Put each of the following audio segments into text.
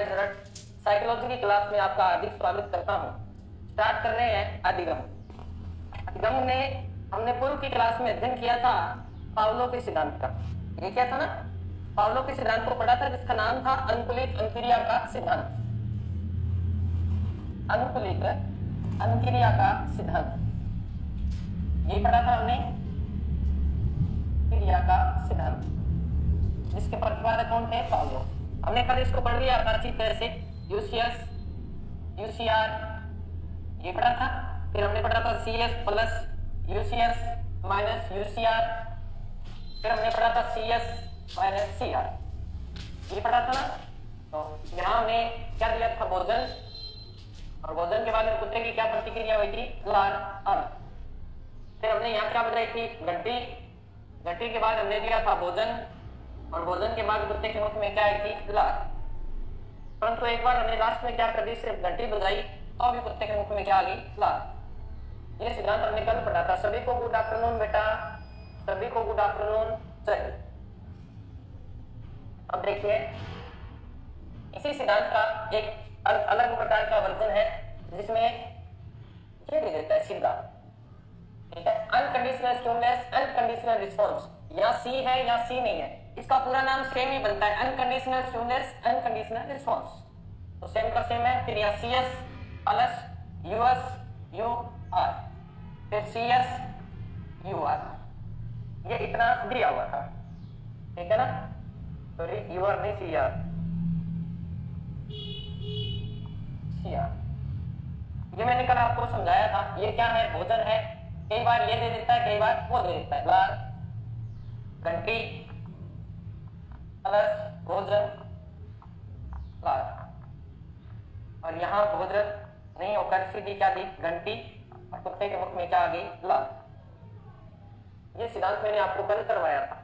Interest psychology की class में आपका हार्दिक स्वागत करता हूँ। स्टार्ट कर रहे हैं अधिगम। अधिगम ने हमने पूर्व की क्लास में अध्ययन किया था पावलो के सिद्धांत का। ये क्या था ना, पावलो के सिद्धांत को पढ़ा था जिसका नाम था अनुकूलित अंतरिया का सिद्धांत। अनुकूलित अंतरिया का सिद्धांत ये पढ़ा था हमने, अंतरिया का सिद्धांत, जिसके प्रतिपादक कौन थे? पावलो। हमने कल इसको पढ़ लिया था अच्छी तरह से। यूसीएस, यूसीआर ये पढ़ा था। फिर हमने पढ़ा था सीएस प्लस यूसीएस माइनस यूसीआर। फिर हमने पढ़ा था सीएस माइनस सीआर, ये पढ़ा था ना। तो यहाँ हमने क्या दिया था? भोजन, और भोजन के बाद में कुत्ते की क्या प्रतिक्रिया हुई थी? लार अर। फिर हमने यहाँ क्या बताई थी? घंटी। घंटी के बाद हमने दिया था भोजन, और भोजन के बाद कुत्ते के मुख में क्या आई थी? लार। परंतु एक बार हमने लास्ट में क्या कर दी? सिर्फ घंटी बजाई तो भी कुत्ते के मुख में क्या आ गई? लार। ये सिद्धांत हमने कल पढ़ा था। सभी को गुड आफ्टरनून बेटा, सभी को गुड आफ्टरनून। चलिए अब देखिए, इसी सिद्धांत का एक अलग प्रकार का वर्जन है जिसमें ये दे देता है सीधा, ठीक है? Unconditional stimulus, unconditional response. यहाँ सी है, यहाँ सी नहीं है, इसका पूरा नाम सेम ही बनता है, अनकंडीशनल स्टिमुलस, अनकंडीशनल रिस्पॉन्स। तो सेम का सेम है। फिर यहाँ C S plus US U R, फिर सी एस यू आर, ये इतना दिया हुआ था, ठीक है ना? सॉरी यू आर नहीं, सी आर, सी आर। ये मैंने कल आपको समझाया था। ये क्या है? भोजन है। कई बार ये दे देता है, कई बार वो दे देता है। बार घंटी प्लस भोजन लार, और यहाँ भोजन नहीं होकर सीधी क्या दी? घंटी, और कुत्ते के मुख में क्या आ गई? लार। ये सिद्धांत मैंने आपको कल करवाया था,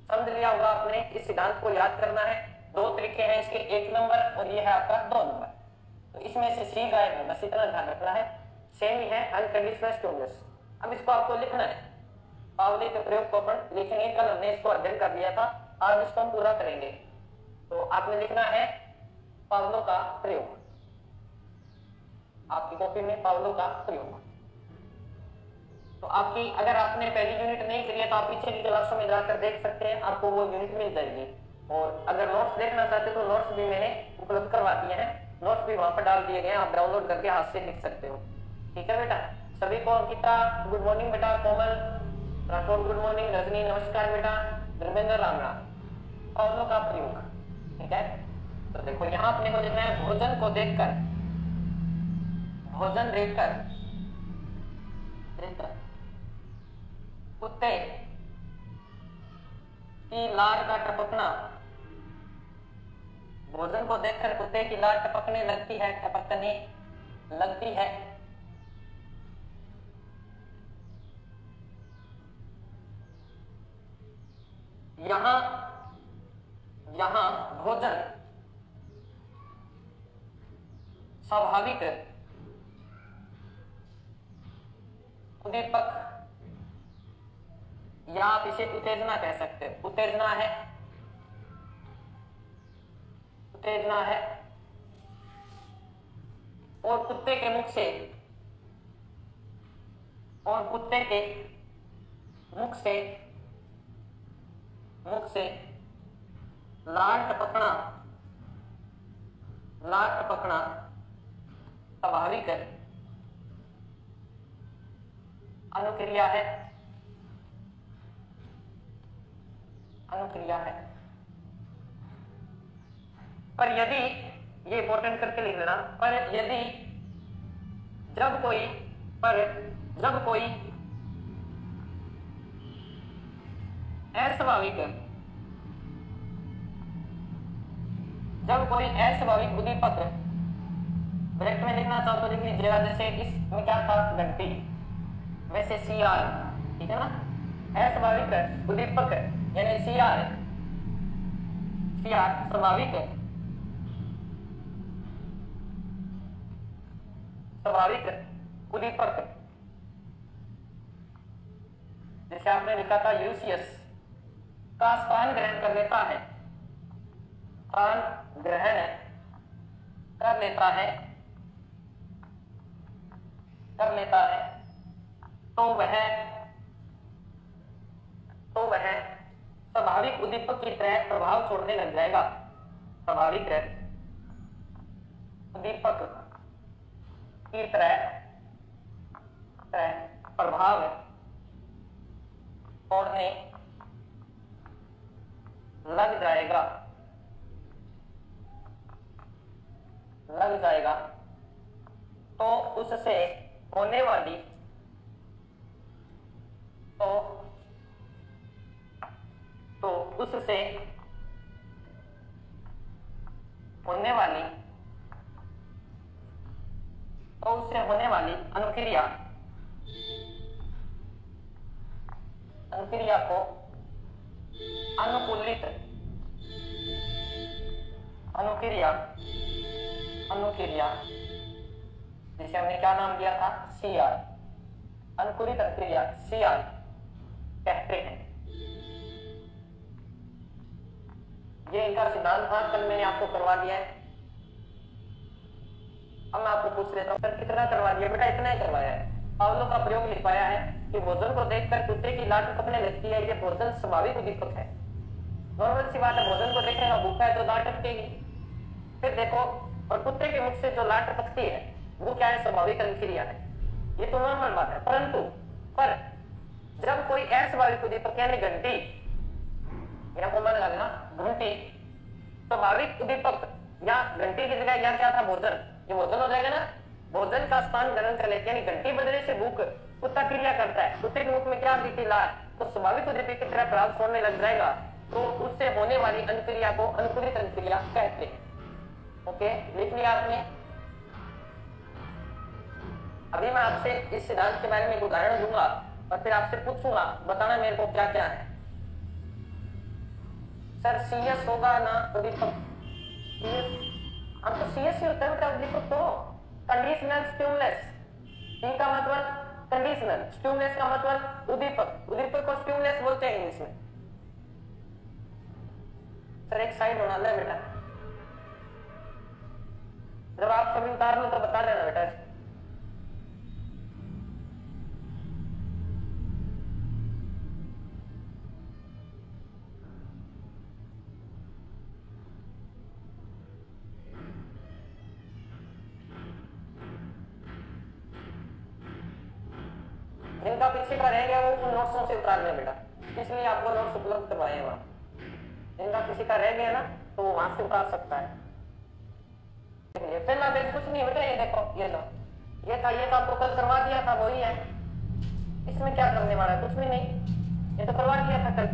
समझ लिया होगा आपने। इस सिद्धांत को याद करना है। दो तरीके हैं इसके, 1 नंबर और ये है आपका 2 नंबर। तो इसमें से सी गायब है, बस इतना ध्यान रखना है। सेम ही है, अनकंडीशनल स्टिमुलस। अब इसको आपको लिखना है, पावलो के प्रयोग को अपन लिखेंगे। कल हमने इसको अध्ययन कर लिया था, आज इसको हम पूरा करेंगे। तो आपने लिखना है पावलो का प्रयोग, आपकी कॉपी में पावलो का प्रयोग। तो आपकी, अगर आपने पहली यूनिट नहीं करी है तो आप पीछे की क्लासों में जाकर देख सकते हैं, आपको वो यूनिट मिल जाएगी। और अगर नोट्स देखना चाहते हो तो नोट्स भी मैंने उपलब्ध करवा दिए हैं, नोट्स भी वहां पर डाल दिए गए, आप डाउनलोड करके हाथ से लिख सकते हो, ठीक है बेटा? सभी को अंकिता गुड मॉर्निंग बेटा, कोमल राठौर गुड मॉर्निंग, रजनी नमस्कार बेटा, धर्मेंद्र राम राम। पावलो का प्रयोग, ठीक है? तो देखो यहाँ अपने को लिखना है, भोजन को देखकर, भोजन देखकर कुत्ते की लार का टपकना, भोजन को देखकर कुत्ते की लार टपकने लगती है, टपकने लगती है। यहां भोजन स्वाभाविक उद्दीपक, या आप इसे उत्तेजना कह सकते हो, उत्तेजना है, उत्तेजना है। और कुत्ते के मुख से, और कुत्ते के मुख से, मुख से लार टपकना, लार टपकना स्वाभाविक अनुक्रिया है, अनुक्रिया है। पर यदि, ये इंपॉर्टेंट करके लिख लेना, पर यदि जब कोई, पर जब कोई अस्वाभाविक, जब कोई अस्वाभाविक उद्दीपक, ब्रैकेट में लिखना चाहो तो लिख लीजिएगा, जैसे इसमें क्या था? घंटी, वैसे सी आर, ठीक है ना? अस्वाभाविक उद्दीपक यानी सी आर, सी आर स्वाभाविक, स्वाभाविक उद्दीपक, जैसे आपने लिखा था यूसीएस का स्थान ग्रहण कर लेता है, स्थान ग्रहण लेता है तो वह स्वाभाविक उद्दीपक की तरह प्रभाव छोड़ने लग जाएगा। स्वाभाविक उद्दीपक की तरह प्रभाव छोड़ने लग जाएगा तो उससे होने वाली अनुक्रिया को अनुक्रिया जिसे हमने क्या नाम दिया था, CR, अनुकूलित अनुक्रिया CR कहते हैं। ये इनका सिद्धांत था, कल मैंने आपको करवा दिया है। अब मैं आपको पूछ लेता हूँ सर कितना करवा दिया? बेटा इतना ही करवाया है। पावलो का प्रयोग लिखवाया है कि भोजन को देखकर कुत्ते की लाट टपकने लगती है, ये भोजन स्वाभाविक उद्दीपक है। नॉर्मल सी बात है, भोजन को देखेगा भूखा है तो लाट टपकेगी। फिर देखो, और कुत्ते के मुख से जो लाट टपकती है वो क्या है? स्वाभाविक अनुक्रिया है। ये तो नॉर्मल बात है। पर जब कोई अस्वाभाविक उद्दीपक यानी घंटी या को मन लगना घंटी, स्वाभाविक उद्दीपक या घंटी की जगह या क्या था? भोजन। ये भोजन हो जाएगा ना। भोजन का स्थान ग्रहण कर लेते यानी घंटी बजने से भूख कुत्ता क्रिया करता है, कुत्ते के मुख में क्या दिखती? लाट। तो स्वाभाविक उद्दीपक की तरह प्रभाव छोड़ने लग जाएगा तो उससे होने वाली अनुक्रिया को अनुकूलित अनुक्रिया कहते हैं। ओके, लिख लिया आपने? अभी मैं आपसे इस सिद्धांत के बारे में एक उदाहरण दूंगा और फिर आपसे पूछूंगा बताना मेरे को क्या क्या है। सर CS होगा ना उद्दीपक? हम तो CS ही होता है बेटा उद्दीपक। तो कंडीशनल स्टिमुलस, C का मतलब कंडीशनल, स्टिमुलस का मतलब उद्दीपक। उद्दीपक को स्टिमुलस बोलते हैं इंग्लिश में। सर एक साइड होना है बेटा, जब आप सभी उतार लो तो बता देना बेटा। जिनका पीछे का रह गया वो उन नोट्सों से उतार लें बेटा, इसलिए आपको नोट्स उपलब्ध करवाए हैं वहां। जिनका किसी का रह गया ना तो वो वहां से उतार सकता है। पहला बेच कुछ नहीं बेटा, ये देखो, ये लो, ये तो आपको कल करवा दिया था, वही है। इसमें क्या करने वाला है? कुछ भी नहीं, ये तो करवा दिया था कल।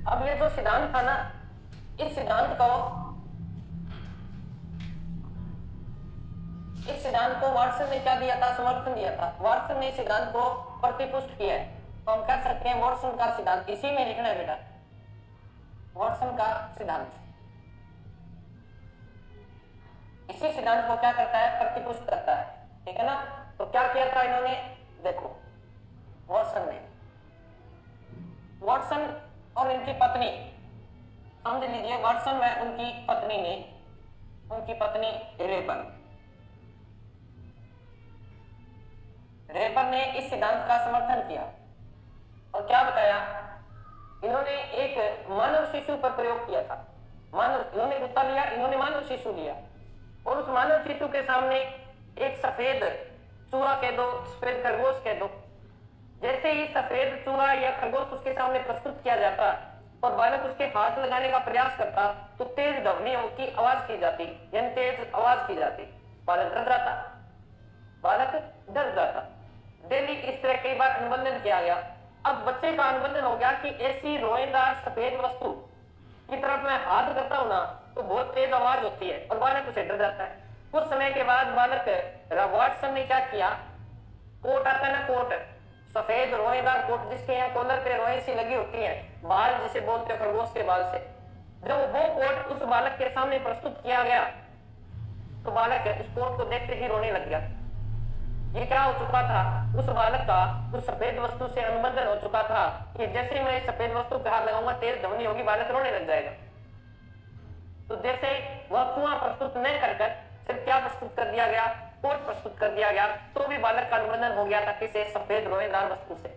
अब ये जो सिद्धांत था ना, इस सिद्धांत को वाटसन ने क्या दिया था? समर्थन दिया था। वाटसन ने सिद्धांत को प्रतिपुष्ट किया है, तो हम कह सकते हैं वाटसन का सिद्धांत। इसी में लिखना है बेटा, वाटसन का सिद्धांत। इसी सिद्धांत को क्या करता है? प्रतिपुष्ट करता है, ठीक है ना। तो क्या किया था इन्होंने? देखो, वाटसन और इनकी पत्नी, समझ लीजिए, वाटसन व उनकी पत्नी रेपर ने इस सिद्धांत का समर्थन किया और क्या बताया? इन्होंने एक मानव शिशु पर प्रयोग किया था। इन्होंने कुत्ता लिया, इन्होंने मानव शिशु लिया और उस मानव शिशु के सामने एक सफेद चूहा कह दो, सफेद खरगोश कह दो। जैसे ही सफेद चूहा या खरगोश उसके सामने प्रस्तुत किया जाता और बालक उसके हाथ लगाने का प्रयास करता तो तेज ध्वनियों की आवाज की जाती, यानी तेज आवाज की जाती। बालक डर जाता। डेली इस तरह कई बार अनुबंधन किया गया। अब बच्चे का अनुबंधन हो गया कि ऐसी रोएदार सफेद वस्तु की तरफ मैं हाथ करता हूं ना तो बहुत तेज आवाज होती है और बालक उसे डर जाता है। कुछ समय के बाद बालक वाटसन ने क्या किया? कोट आता है ना, कोट, सफेद रोएदार कोट जिसके यहाँ कॉलर पे रोए सी लगी होती है, बाल जिसे बोलते हैं खरगोश के बाल से। जब वो कोट उस बालक के सामने प्रस्तुत किया गया तो बालक उस कोट को देखते ही रोने लग गया। ये क्या हो चुका था? उस बालक का उस सफेद वस्तु से अनुबंधन हो चुका था कि जैसे मैं सफेद वस्तु पे हाथ लगाऊंगा तेज ध्वनि होगी, बालक रोने लग जाएगा। तो जैसे वह और कुआं प्रस्तुत न कर सिर्फ क्या प्रस्तुत कर दिया गया, कोट प्रस्तुत कर दिया गया, तो भी बालक का अनुबंधन हो गया था किसे, सफेद रोएदार वस्तु से।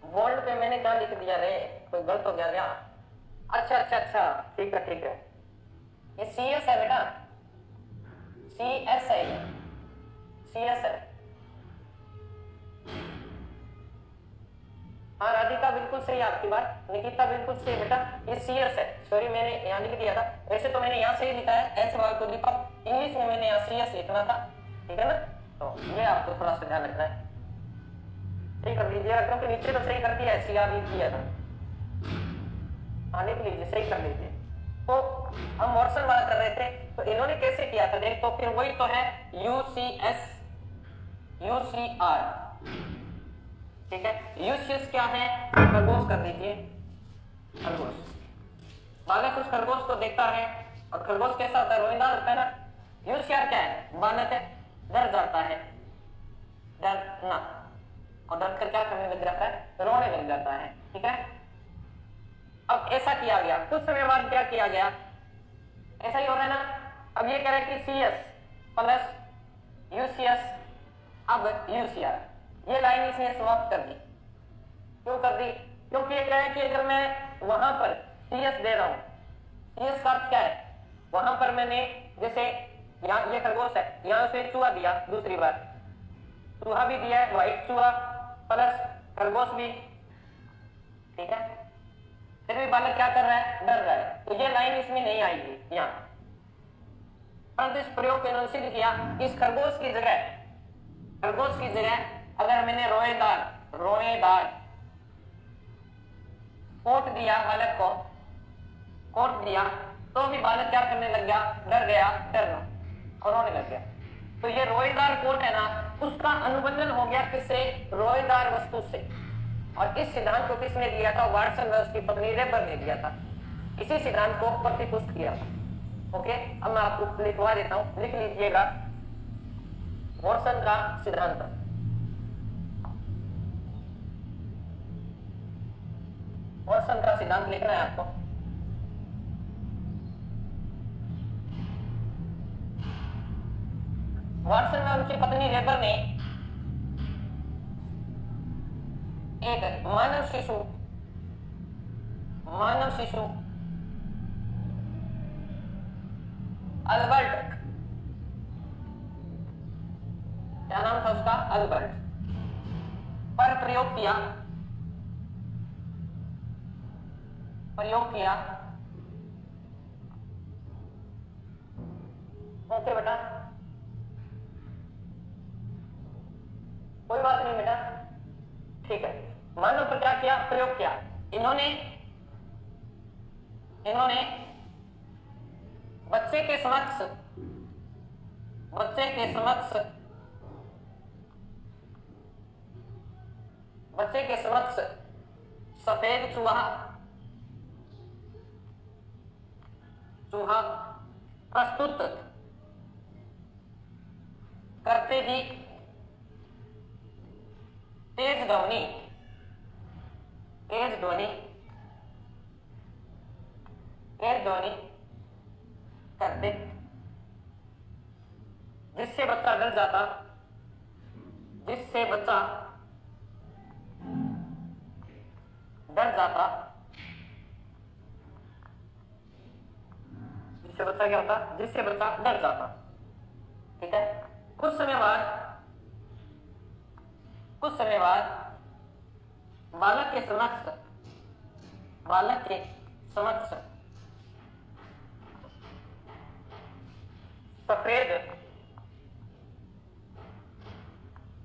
बोल्ड पे मैंने क्या लिख दिया रे, कोई गलत हो गया क्या? अच्छा अच्छा अच्छा, ठीक है ठीक है, ये CS है बेटा, CS है, CS है। हाँ राधिका बिल्कुल सही आपकी बात, निकिता बिल्कुल सही बेटा, ये CS है। सॉरी मैंने यहाँ लिख दिया था, वैसे तो मैंने यहाँ सही लिखा है, ऐसे बात को लिखा, इंग्लिश में मैंने यहाँ CS लिखना था, ठीक है ना? तो ये आपको थोड़ा सा ध्यान रखना है, सही कर लीजिएगा, क्योंकि नीचे तो सही कर दिया है, CR लिख दिया था। हाँ लिख लीजिए, सही कर लीजिए। तो हम मॉर्सन वाला कर रहे थे, तो इन्होंने कैसे किया था देख, तो फिर वही तो है UCS UCR, ठीक है। यूशियस क्या है, खरगोश कर दीजिए, खरगोश। बालक उस खरगोश को देखता है और खरगोश कैसा होता है, रोएदार होता है ना। यूशियर क्या है, बालक है, डर जाता है, डरना, और डर कर क्या करने लग जाता है, रोने लग जाता है, ठीक है। अब ऐसा किया गया, कुछ समय बाद क्या किया गया, ऐसा ही हो रहा है ना। अब ये कह रहा है कि CS प्लस UCS, अब UCR, ये लाइन इसने समाप्त कर दी। क्यों कर दी, क्योंकि ये कह रहा है कि अगर मैं वहां पर CS दे रहा हूं, CS का अर्थ क्या है, वहां पर मैंने जैसे यहाँ ये खरगोश है, यहाँ से चूहा दिया, दूसरी बार चूहा भी दिया है, व्हाइट चूहा प्लस खरगोश भी, ठीक है। फिर भी बालक क्या कर रहा है, डर रहा है, तो ये लाइन इसमें नहीं आएगी यहाँ। परंतु इस प्रयोग को इन्होंने सिद्ध किया, इस खरगोश की जगह अगर मैंने रोएदार कोट दिया, बालक को कोट दिया, तो भी बालक क्या करने लग गया, डर गया, डरना और रोने लग गया। तो ये रोएदार कोट है ना, उसका अनुबंधन हो गया किससे, रोएदार वस्तु से। और इस सिद्धांत को किसने दिया था, वाटसन व उसकी पत्नी रेबर ने दिया था, इसी सिद्धांत को प्रतिपुष्ट किया था। ओके, अब मैं आपको लिखवा देता हूं, लिख लीजिएगा, वाटसन का सिद्धांत। वाटसन का सिद्धांत लिखना है आपको। वाटसन में उनकी पत्नी रेबर ने एक मानव शिशु अल्बर्ट, क्या नाम था उसका, अल्बर्ट, पर प्रयोग किया ओके बेटा, कोई बात नहीं बेटा, ठीक है। मानव पर क्या किया, प्रयोग किया। इन्होंने बच्चे के समक्ष सफेद चूहा प्रस्तुत करते ही तेज ध्वनि करते, जिससे बच्चा डर जाता, जिससे बच्चा क्या होता, जिससे बच्चा डर जाता, ठीक है। कुछ समय बाद बालक के समक्ष सफेद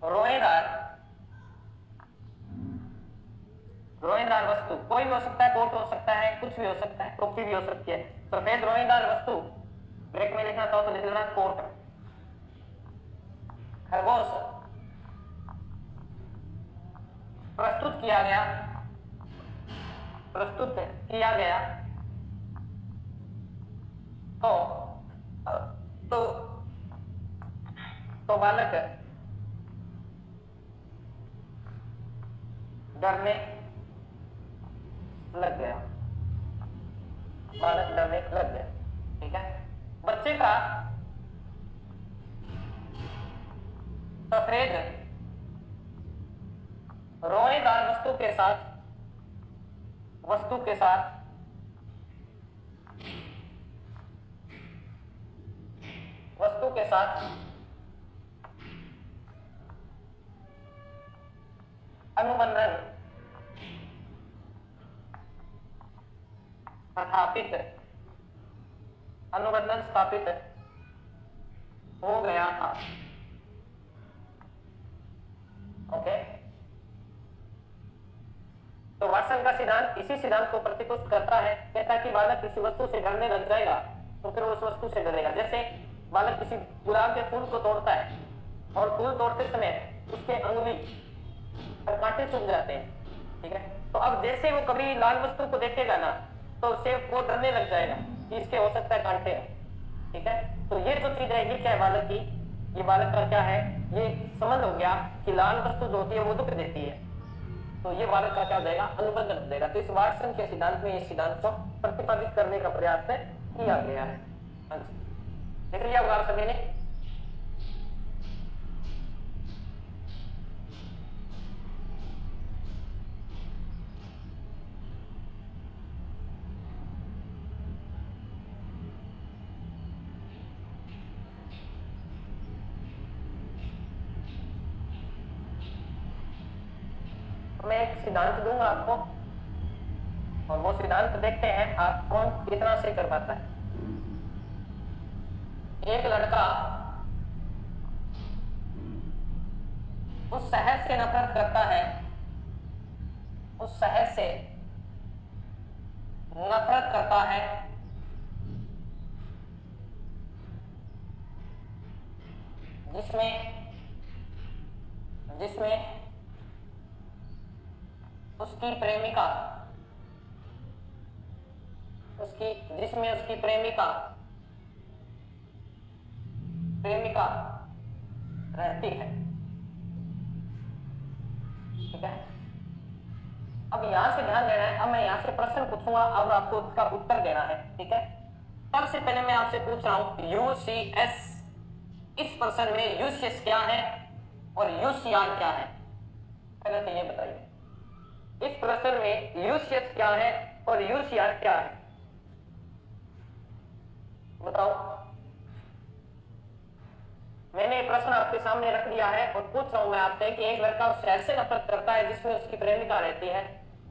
रोएदार वस्तु, कोई भी हो सकता है, कोट हो सकता है, कुछ भी हो सकता है, टोपी भी हो सकती है, सफेद रोएदार वस्तु, ब्रेक में लिखना था तो लिख लेना कोट, खरगोश प्रस्तुत किया गया तो बालक डरने लग गया, बालक डरने लग गया। ठीक है, बच्चे का सफेद रोएदार वस्तु के साथ अनुबंधन स्थापित हो गया था। ओके, तो वाटसन का सिद्धांत इसी सिद्धांत को प्रतिपुष्ट करता है। कहता है कि बालक किसी वस्तु से डरने लग जाएगा तो फिर उस वस्तु से डरेगा। जैसे बालक किसी गुलाब के फूल को तोड़ता है और फूल तोड़ते समय उसके अंगुली पर कांटे चुभ जाते हैं। ठीक है, तो अब जैसे वो कभी लाल वस्तु को देखेगा ना तो उससे वो डरने लग जाएगा कि इसके हो सकता है कांटे। ठीक है, तो ये जो चीज है ये क्या है बालक की, ये बालक का क्या है, ये समझ हो गया कि लाल वस्तु जो होती है वो दुख देती है। तो ये बालक का क्या हो जाएगा, अनुबंधन हो जाएगा। तो इस वाटसन के सिद्धांत में इस सिद्धांत को प्रतिपादित करने का प्रयास किया गया है। देख लिया होगा आप सभी ने। मैं एक सिद्धांत दूंगा आपको और वो सिद्धांत देखते हैं आप कौन कितना सही कर पाता है। एक लड़का उस शहर से नफरत करता है, उस शहर से नफरत करता है जिसमें उसकी प्रेमिका रहती है। ठीक है, अब यहां से ध्यान देना है। अब मैं यहां से प्रश्न पूछूंगा, अब आपको उसका उत्तर देना है। ठीक है, सबसे पहले मैं आपसे पूछ रहा हूं यूसीएस, इस प्रश्न में यूसीएस क्या है और यूसीआर क्या है, पहले तो ये बताइए। इस प्रश्न में यूसीएस क्या है और यूसीआर क्या है, बताओ। मैंने प्रश्न आपके सामने रख दिया है और पूछ रहा हूं मैं आपसे कि एक लड़का उस शहर से नफरत करता है जिसमें उसकी प्रेमिका रहती है।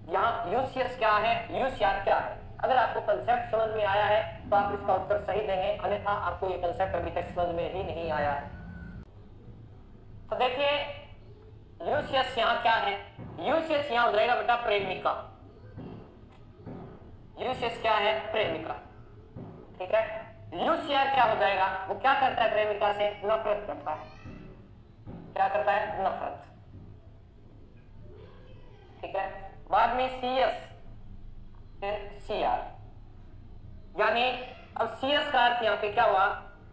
यहाँ यूसीएस क्या है, यूसीआर क्या है। अगर आपको कंसेप्ट समझ में आया है तो आप इसका उत्तर सही देंगे, अन्यथा आपको ये कंसेप्ट अभी तक समझ में ही नहीं आया है। तो देखिए यूसीएस यहाँ क्या है, यूसीएस यहाँ हो जाएगा बेटा प्रेमिका। यूसीएस क्या है, प्रेमिका। ठीक है, यूसीआर क्या हो जाएगा, वो क्या करता है, प्रेमिका से नफरत करता है। क्या करता है, नफरत। ठीक है, बाद में सीएस फिर सीआर, यानी अब सीएस का अर्थ यहाँ पे क्या हुआ,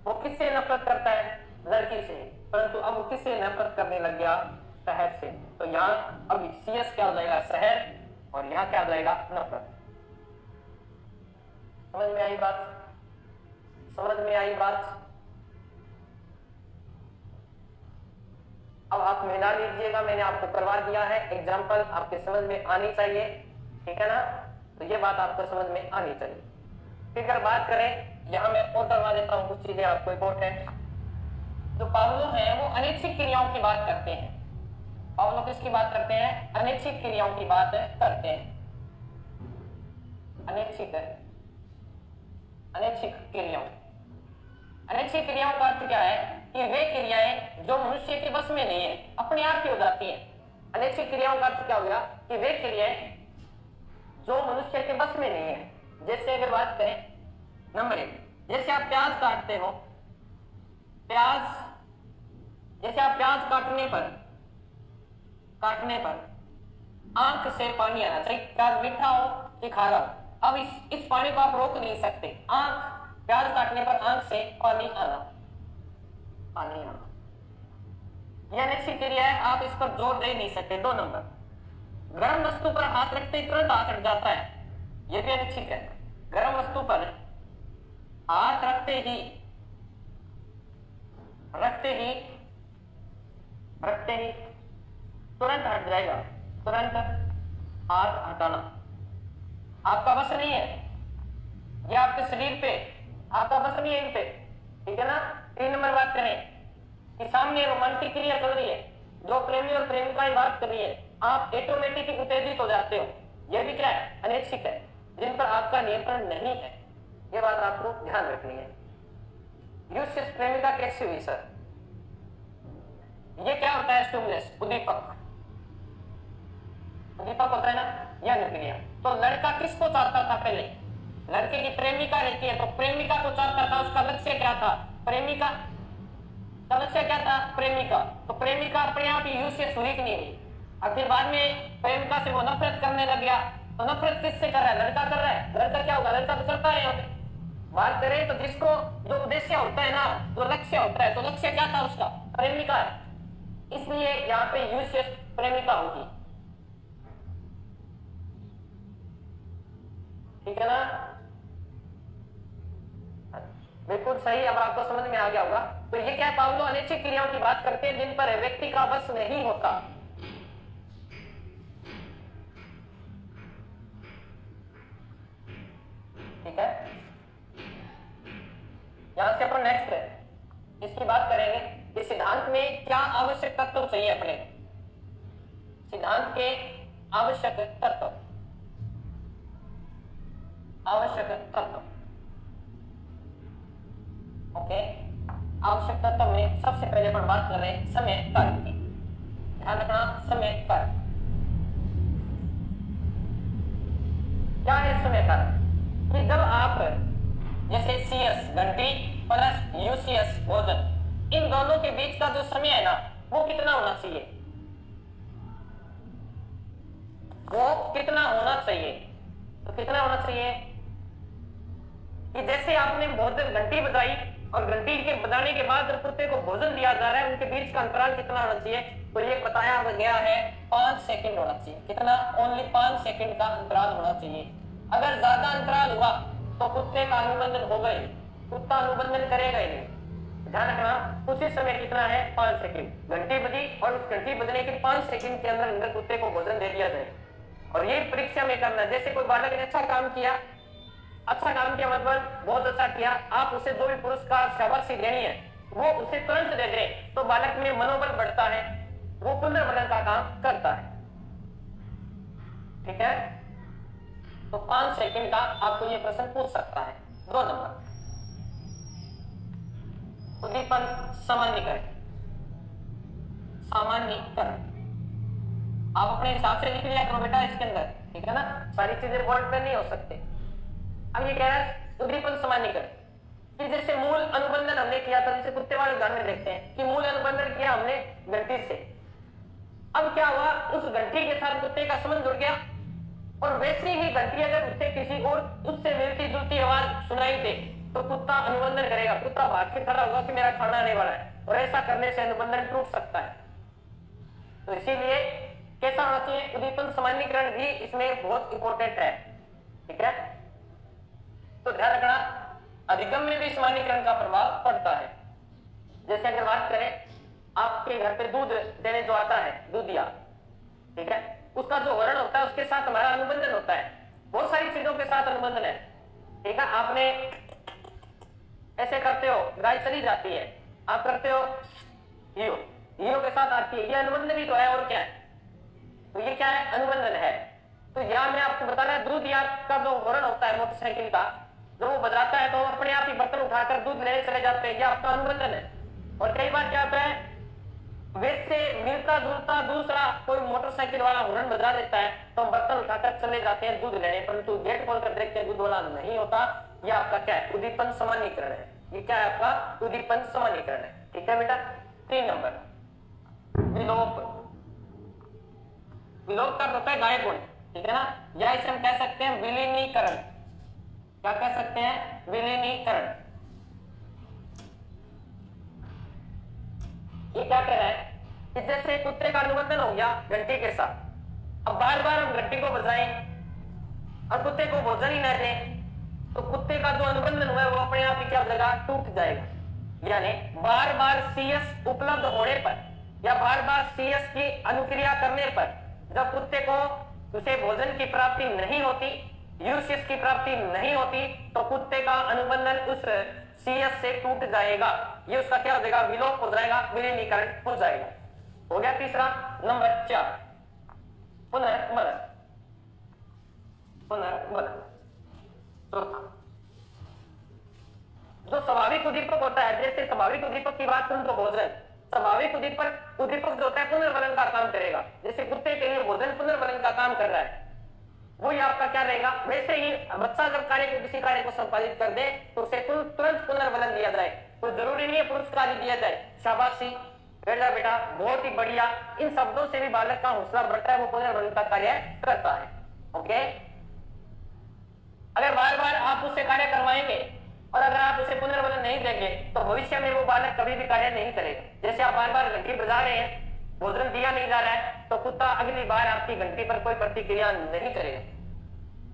वो किससे नफरत करता है, लड़की से, परंतु अब वो किससे नफरत करने लग गया, शहर से। तो यहाँ अब सीएस क्या हो जाएगा, शहर, और यहाँ क्या हो जाएगा, नफरत। समझ में आई बात, समझ में आई बात। अब आप मिला लीजिएगा, मैंने आपको करवा दिया है, एग्जाम्पल आपके समझ में आनी चाहिए। ठीक है ना, तो ये बात आपको समझ में आनी चाहिए। फिर अगर बात करें, यहां मैं और करवा देता हूं कुछ चीजें आपको इंपॉर्टेंट। जो पावलोव है वो अनैच्छिक क्रियाओं की बात करते हैं। पावलोव किसकी बात करते हैं, अनैच्छिक क्रियाओं की बात करते हैं। अनैच्छिक क्रियाओं, अनैच्छिक क्रियाओं का अर्थ क्या है कि वे क्रियाएं जो मनुष्य के बस में नहीं है, अपने आप की हो जाती हैं। अनैच्छिक क्रियाओं का अर्थ क्या हो गया कि वे क्रियाएं जो मनुष्य के बस में नहीं है। जैसे अगर बात करें नंबर 1, जैसे आप प्याज काटते हो, जैसे आप प्याज काटने पर आंख से पानी आना चाहिए। प्याज मीठा हो कि खारा हो, अब इस पानी को आप रोक नहीं सकते। प्याज काटने पर आंख से पानी आना, यह अनैच्छिक क्रिया है, आप इस पर जोर दे नहीं सकते। 2 नंबर, गर्म वस्तु पर हाथ रखते ही तुरंत हाथ हट जाता है, यह भी अनैच्छिक है। गर्म वस्तु रखते ही तुरंत हट जाएगा, तुरंत हाथ हटाना आपका बस नहीं है, ये आपके शरीर पे आपका बस नहीं है इन पे, ठीक है ना। 3 नंबर बात करें कि सामने रोमांटिक क्रिया चल रही है, जो प्रेमी और प्रेमिका की बात कर रही है, आप ऑटोमेटिक उत्तेजित हो जाते हो, यह भी क्या है, अनैच्छिक है, जिन पर आपका नियंत्रण नहीं है, ये बात आपको ध्यान रखनी है। यूसियस प्रेमिका कैसी हुई सर? ये क्या होता है? स्टिमुलस, उद्दीपक होता है ना, यह अनुक्रिया। तो लड़का किसको चाहता था? पहले लड़के की प्रेमिका रहती है, तो प्रेमिका को चाहता था, उसका लक्ष्य क्या था? प्रेमिका का लक्ष्य क्या था? प्रेमिका। तो प्रेमिका अपने आप ही यूसियस हुई कि नहीं हुई? अब फिर बाद में प्रेमिका से वो नफरत करने लग गया, तो नफरत किससे कर रहा है? लड़का कर रहा है। लड़का क्या होगा? लड़का तो करता है। यहाँ पे बात करें तो जिसको जो उद्देश्य होता है ना, जो लक्ष्य होता है, तो लक्ष्य क्या था उसका? प्रेमिका है, इसलिए यहाँ पे यूसियस प्रेमिका होगी, ठीक है ना। बिल्कुल सही, अब आपको समझ में आ गया होगा। तो ये क्या है? पावलो अनैच्छिक क्रियाओं की बात करते हैं जिन पर व्यक्ति का बस नहीं होता। ठीक है, यहां से अपन नेक्स्ट इसकी बात करेंगे कि सिद्धांत में क्या आवश्यक तत्व चाहिए अपने। सिद्धांत के आवश्यक तत्व, ओके। आवश्यक तत्व में सबसे पहले अपन बात कर रहे हैं समय कारक की। ध्यान रखना, समय कारक क्या है? समय कारक कि जब आप जैसे सीएस घंटी प्लस यूसीएस भोजन, इन दोनों के बीच का जो समय है ना, वो कितना होना चाहिए? वो कितना होना चाहिए? तो कितना होना चाहिए कि जैसे आपने भोजन घंटी बजाई और घंटी के बजाने के बाद जब कुत्ते को भोजन दिया जा रहा है, उनके बीच का अंतराल कितना होना चाहिए? तो ये बताया गया है 5 सेकंड होना चाहिए। कितना? ओनली 5 सेकंड का अंतराल होना चाहिए। अगर ज्यादा अंतराल हुआ तो कुत्ते का अनुबंधन होगा ही, कुत्ता अनुबंधन करेगा ही नहीं। ध्यान रखना, उसी समय कितना है? 5 सेकंड। घंटी बजी और उस घंटी बजने के 5 सेकंड के अंदर अंदर कुत्ते को भोजन दे दिया जाए। और ये परीक्षा में करना, जैसे कोई बालक ने अच्छा काम किया मतलब बहुत अच्छा किया, आप उसे जो भी पुरस्कार शाबाशी देनी है वो उसे तुरंत दे दे, तो बालक में मनोबल बढ़ता है, वो पुनर्बलन का काम करता है, ठीक है। तो 5 सेकंड का आपको ये प्रश्न पूछ सकता है। 2 नंबर, उद्दीपन सामान्यीकरण। आप अपने हिसाब से लिख लिया करो बेटा इसके अंदर, ठीक है ना, सारी चीजें बोर्ड पे नहीं हो सकते। अब ये कह रहा है उद्दीपन सामान्यीकरण कि जैसे मूल अनुबंधन हमने किया था, जैसे कुत्ते वाले उदाहरण में देखते हैं कि मूल अनुबंधन किया हमने घंटी से, अब क्या हुआ? उस घंटी के साथ कुत्ते का संबंध जुड़ गया, और वैसे ही घंटी अगर उससे किसी और उससे मिलती जुलती आवाज सुनाई दे तो कुत्ता अनुबंधन करेगा, कुत्ता भाग के खड़ा होगा कि मेरा खाना आने वाला है, और ऐसा करने से अनुबंधन टूट सकता है। तो इसीलिए कैसा होना चाहिए? उद्दीपन सामान्यीकरण भी इसमें बहुत इंपॉर्टेंट है, ठीक है। तो ध्यान रखना, अधिगम में भी सामान्यीकरण का प्रभाव पड़ता है। जैसे अगर बात करें, आपके घर पे दूध देने जो आता है, दूधिया, ठीक है, उसका जो वर्ण होता है उसके साथ हमारा अनुबंधन होता है, बहुत सारी चीजों के साथ अनुबंधन है, ठीक है। आपने ऐसे करते हो, गाय चली जाती है, आप करते हो हीरो के साथ आती है, ये अनुबंधन ही तो है, और क्या है? तो ये क्या है? अनुबंधन है। तो यहाँ मैं आपको बता रहा, दूध या का जो वर्ण होता है मोटरसाइकिल का, जब वो बजाता है तो अपने आप ही बर्तन उठाकर दूध लेने चले जाते हैं, ये आपका अनुबंधन है। और कई बार क्या होता है, वैसे मिलता जुलता दूसरा कोई मोटरसाइकिल वाला हॉर्न बजा देता है तो हम बर्तन उठाकर चले जाते हैं दूध लेने, परंतु गेट खोलकर देखते हैं दूध वाला नहीं होता। ये आपका क्या है? उद्दीपन सामान्यीकरण है। ये क्या है? आपका उद्दीपन सामान्यीकरण है, ठीक है बेटा। 3 नंबर, विलोप। विलोप का होता है गायब होना, ठीक है ना, या इसे हम कह सकते हैं विलीनीकरण। क्या कह सकते हैं? विलीनीकरण। ये क्या कह रहा है कि जैसे कुत्ते का अनुबंधन हो गया घंटी के साथ, अब बार बार हम घंटी को बजाएं और कुत्ते को भोजन ही न दें, तो कुत्ते का जो अनुबंधन हुआ है वो अपने आप ही क्या हो जाएगा, टूट जाएगा। यानी बार बार CS उपलब्ध होने पर या बार बार CS की अनुक्रिया करने पर जब कुत्ते को उसे भोजन की प्राप्ति नहीं होती, यूसीएस की प्राप्ति नहीं होती, तो कुत्ते का अनुबंधन उस CS से टूट जाएगा। ये उसका क्या हो जाएगा, विलोप हो जाएगा, विलीनीकरण हो जाएगा। हो गया तीसरा। नंबर 4 पुनर्वलन। पुनर्वलन चौथा, जो स्वाभाविक उद्दीपक होता है, जैसे स्वाभाविक उद्दीपक की बात करूं तो भोजन, स्वाभाविक उद्दीपक जो होता है पुनर्वलन का काम करेगा। जैसे कुत्ते के लिए भोजन पुनर्वलन का काम कर रहा है, वही आपका क्या रहेगा। वैसे ही बच्चा जब किसी कार्य को संपादित कर दे तो उसे तुरंत पुनर्वलन दिया जाए। तो जरूरी नहीं है पुरस्कार दिया जाए, शाबाशी, बेटा बहुत ही बढ़िया, इन शब्दों से भी बालक का हौसला बढ़ता है, वो पुनर्वलन का कार्य करता है। ओके, अगर बार बार आप उससे कार्य करवाएंगे और अगर आप उसे पुनर्वलन नहीं देंगे तो भविष्य में वो बालक कभी भी कार्य नहीं करेगा। जैसे आप बार बार घंटी बजा रहे हैं, भोजन दिया नहीं जा रहा है, तो कुत्ता अगली बार आपकी घंटी पर कोई प्रतिक्रिया नहीं करेगा।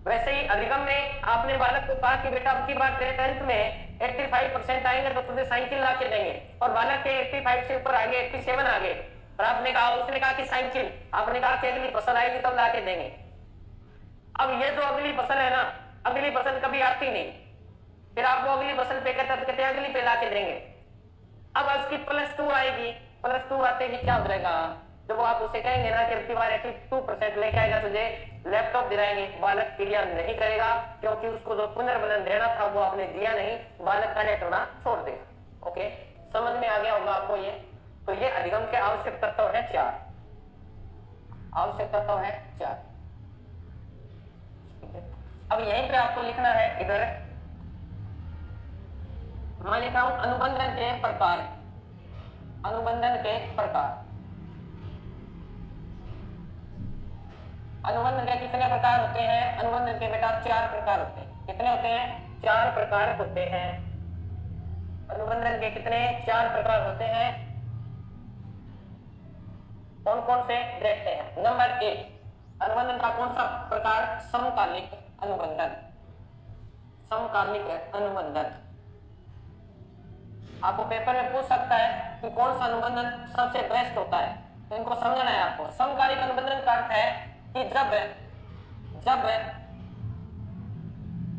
वैसे ही अधिगम में आपने बालक को कहा कि बेटा अब की बार तेरे 10th में 85% आएंगे तो तुझे साइकिल ला के देंगे, और बालक के 85 से ऊपर आगे 87 आगे, और आपने कहा, उसने कहा कि साइकिल, आपने कहा कि अगली फसल आएगी तब ला के देंगे। अब ये जो अगली फसल है ना, अगली फसल कभी आती नहीं, फिर आप वो अगली फसल पे कहते अगली पे ला के देंगे। अब उसकी +2 आएगी, +2 आते ही क्या हो जाएगा, जब वो आप उसे कहेंगे ना कि अब की बार 82% लेके आएगा, तुझे लैपटॉप दिलाएंगे, बालक क्रिया नहीं करेगा, क्योंकि उसको जो पुनर्वलन देना था वो आपने दिया नहीं, बालक कार्य करना छोड़ देगा। ओके, समझ में आ गया होगा आपको ये। तो ये अधिगम के आवश्यक तत्व है 4, आवश्यक तत्व है 4। अब यहीं पे आपको लिखना है, इधर मैं लिखा हूं अनुबंधन के प्रकार। अनुबंधन के प्रकार, अनुबंधन के कितने प्रकार होते हैं? अनुबंधन के बेटा 4 प्रकार होते हैं। कितने होते हैं? 4 प्रकार होते हैं। अनुबंधन के कितने? 4 प्रकार होते हैं। कौन कौन से देखते हैं। नंबर 1, अनुबंधन का कौन सा प्रकार? समकालिक अनुबंधन। समकालिक अनुबंधन आपको पेपर में पूछ सकता है कि कौन सा अनुबंधन सबसे बेस्ट होता है, तो इनको समझना है आपको। समकालिक अनुबंधन का अर्थ है कि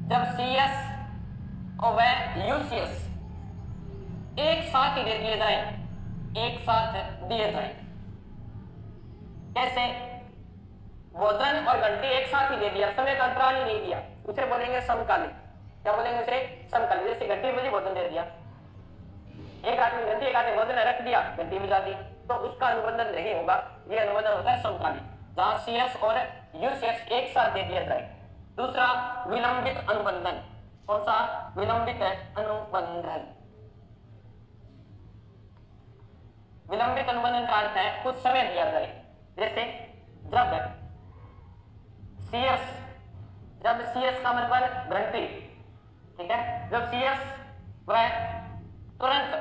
जब CS और यूसीएस एक साथ ही दे दिए जाए, एक साथ दिए जाए। कैसे? भोजन और घंटी एक साथ ही दे दिया, समय का अंतराल ही नहीं दिया, उसे बोलेंगे समकालिक। क्या बोलेंगे उसे? समकालिक। जैसे घंटी बजी, भोजन दे दिया, एक आदमी घंटी, एक आदमी भोजन रख दिया, घंटी बजा दी, तो उसका अनुबंधन नहीं होगा। ये अनुबंधन होता है समकालिक, जहां CS और यूसीएस एक साथ दे दिया जाए। दूसरा, विलंबित अनुबंधन। कौन सा? विलंबित अनुबंधन। विलंबित अनुबंधन का अर्थ है कुछ समय दिया जाए। जैसे जब CS का मतलब घंटी, ठीक है, जब CS वह तुरंत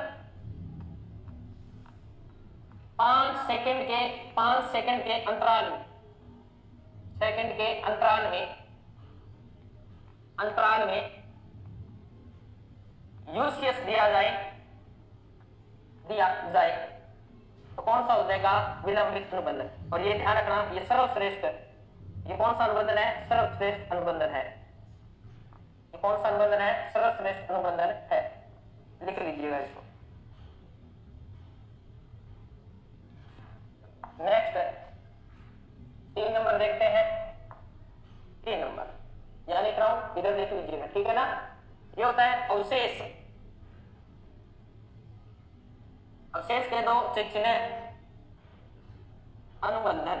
5 सेकंड के अंतराल में यूसीएस दिया जाए, तो कौन सा हो जाएगा? विलंबित अनुबंधन। और ये ध्यान रखना, ये सर्वश्रेष्ठ, ये कौन सा अनुबंधन है? सर्वश्रेष्ठ अनुबंधन है। ये कौन सा अनुबंधन है? सर्वश्रेष्ठ अनुबंधन है। लिख लीजिएगा इसको। नेक्स्ट 3 नंबर देखते हैं। 3 नंबर यहाँ लिख रहा हूं, इधर देख लीजिएगा, ठीक है ना। ये होता है अवशेष। अवशेष के 2 चिन्ह, अनुबंधन।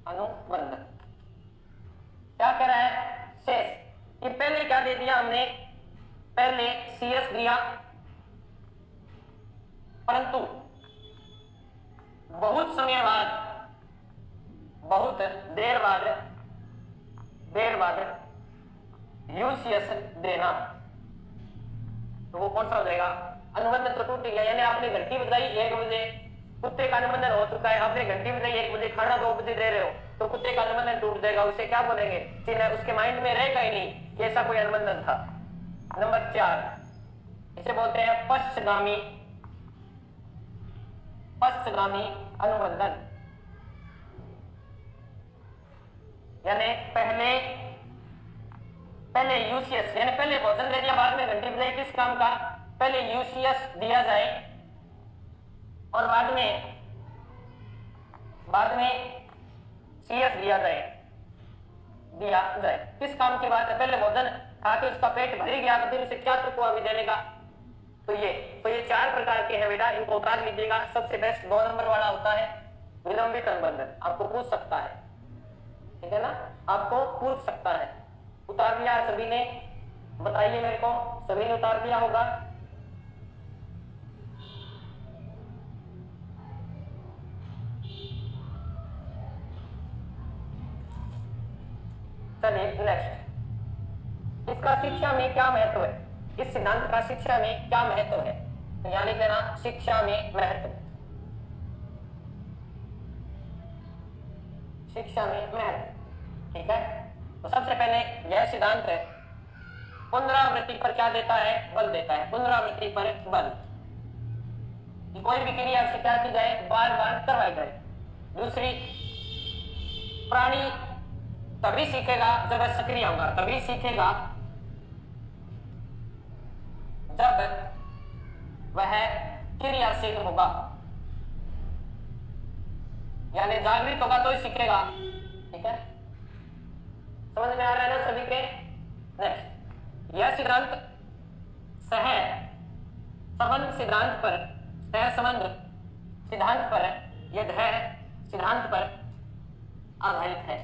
अनुबंधन क्या कह रहा है? शेष। ये पहले क्या दे दिया हमने? पहले CS दिया, परंतु बहुत समय बाद, बहुत देर बाद यूसीएस देना, तो वो कौन सा हो जाएगा? अनुबंधन तो टूट गया। यानी आपने घंटी बजाई 1 बजे, कुत्ते का अनुबंधन हो चुका है। आपने घंटी बजाई 1 बजे, खाना 2 बजे दे रहे हो, तो कुत्ते का अनुबंधन टूट जाएगा, उसे क्या बोलेंगे? चिन्ह उसके माइंड में रहेगा ही नहीं कि ऐसा कोई अनुबंधन था। नंबर 4, इसे बोलते हैं पश्चगामी अनुबंधन। यानी पहले यूसीएस यानी पहले भोजन दे दिया, बाद में घंटी बजाई, किस काम का? पहले यूसीएस दिया जाए और बाद में सीएस दिया जाए। किस काम की बात है? पहले भोजन खा के उसका पेट भर गया तो फिर उसे क्या तुक हुआ अभी देने का? तो ये 4 प्रकार के हैं बेटा, इनको उतार लीजिएगा। सबसे बेस्ट 2 नंबर वाला होता है विलंबित अनुबंधन। आपको पूछ सकता है, ठीक है ना, आपको पूछ सकता है। उतार लिया सभी ने? बताइए मेरे को, सभी ने उतार लिया होगा? चलिए नेक्स्ट, इसका शिक्षा में क्या महत्व है? इस सिद्धांत का शिक्षा में क्या महत्व है? तो यहाँ लिख देना शिक्षा में महत्व। शिक्षा में महत्व, ठीक है। तो सबसे पहले यह सिद्धांत है पुनरावृत्ति पर क्या देता है? बल देता है। पुनरावृत्ति पर बल, कोई भी क्रिया से क्या की जाए? बार बार करवाई जाए। दूसरी, प्राणी तभी सीखेगा जब वह सक्रिय होगा, तभी सीखेगा जब वह क्रियाशील होगा, यानी जागृत होगा तो ही सीखेगा, ठीक है। समझ में आ रहा है ना सभी के? नेक्स्ट, यह सिद्धांत सहसंबंध सिद्धांत पर आधारित है।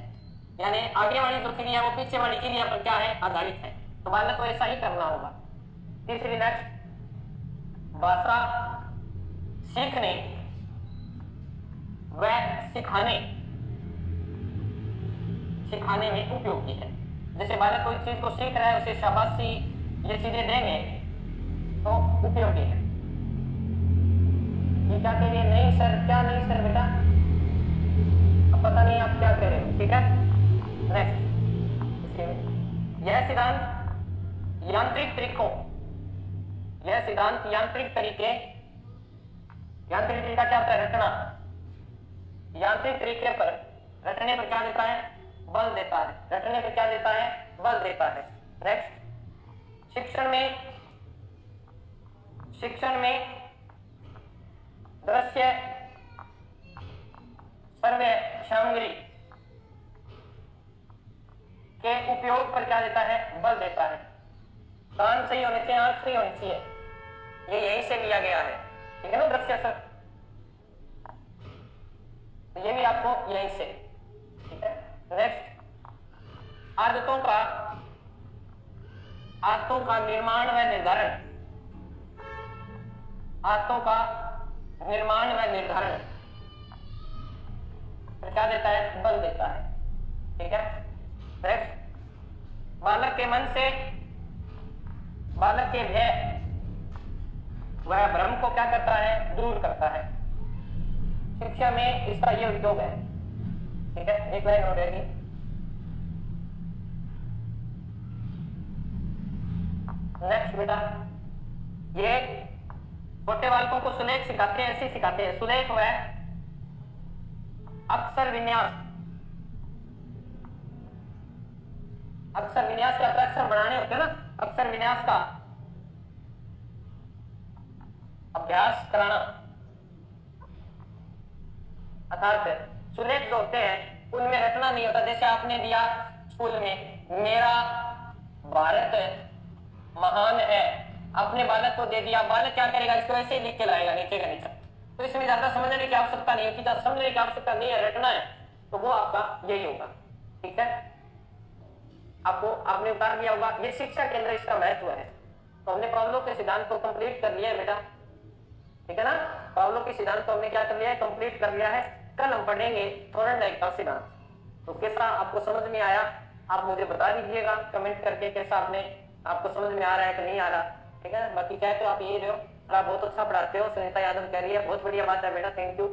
यानी आगे वाली जो क्रिया वो पीछे वाली क्रिया पर क्या है? आधारित है। तो बालक को ऐसा ही करना होगा। तीसरी नेक्स्ट, भाषा सीखने व सिखाने में उपयोगी है। जैसे बालक कोई चीज को सीख रहा है, उसे शाबाशी ये चीजें देंगे तो उपयोगी है। ये क्या कह रही है? नहीं सर, क्या नहीं सर बेटा, अब पता नहीं आप क्या कह रहे हो, ठीक है। नेक्स्ट, यह सिद्धांत यांत्रिक तरीका क्या होता है? रटना। यांत्रिक तरीके पर रटने पर क्या देता है? बल देता है। रटने पर क्या देता है? बल देता है। नेक्स्ट, शिक्षण में दृश्य सर्वे सामग्री के उपयोग पर क्या देता है? बल देता है। कान सही होने चाहिए, आंख सही होनी चाहिए, ये यहीं से लिया गया है, ठीक है ना दृश्य सर, तो ये भी आपको यहीं से, ठीक है। नेक्स्ट, आदतों का निर्माण व निर्धारण पर क्या देता है? बल देता है, ठीक है। नेक्स्ट, बालक के भय वह भ्रम को क्या करता है? दूर करता है। शिक्षा में इसका ये उपयोग है, ठीक है। एक लाइन हो जाएगी। नेक्स्ट बेटा, ये छोटे बालकों को सुलेख सिखाते हैं, ऐसे सिखाते हैं। सुलेख वह अक्षर विन्यास का अक्षर बनाने होते हैं ना, अक्षर विन्यास का अभ्यास कराना। अर्थात सुलेख जो होते हैं उनमें रटना नहीं होता। जैसे आपने दिया स्कूल में, मेरा भारत महान है, अपने बालक को दे दिया, बालक क्या करेगा? इसको ऐसे ही लिख के लाएगा नीचे का नीचे। तो इसमें ज्यादा समझने की आवश्यकता नहीं है, समझने की आवश्यकता नहीं है, रटना है, तो वो आपका यही होगा, ठीक है। आपने उतार दिया होगा। ये शिक्षा के अंदर इसका महत्व है। तो हमने पावलोव के सिद्धांत को कंप्लीट कर लिया है बेटा, ठीक है ना। पावलोव के सिद्धांत को हमने क्या कर लिया है? कंप्लीट कर लिया है। कल हम पढ़ेंगे थॉर्नडाइक का सिद्धांत। तो कैसा आपको समझ में आया? आप मुझे बता दीजिएगा कमेंट करके, कैसा आपको समझ में आ रहा है कि नहीं आ रहा, ठीक है। बाकी क्या है तो आप यही रहो, आप बहुत अच्छा पढ़ाते हो। सुनीता यादव कह रही है बहुत बढ़िया बात है बेटा, थैंक यू।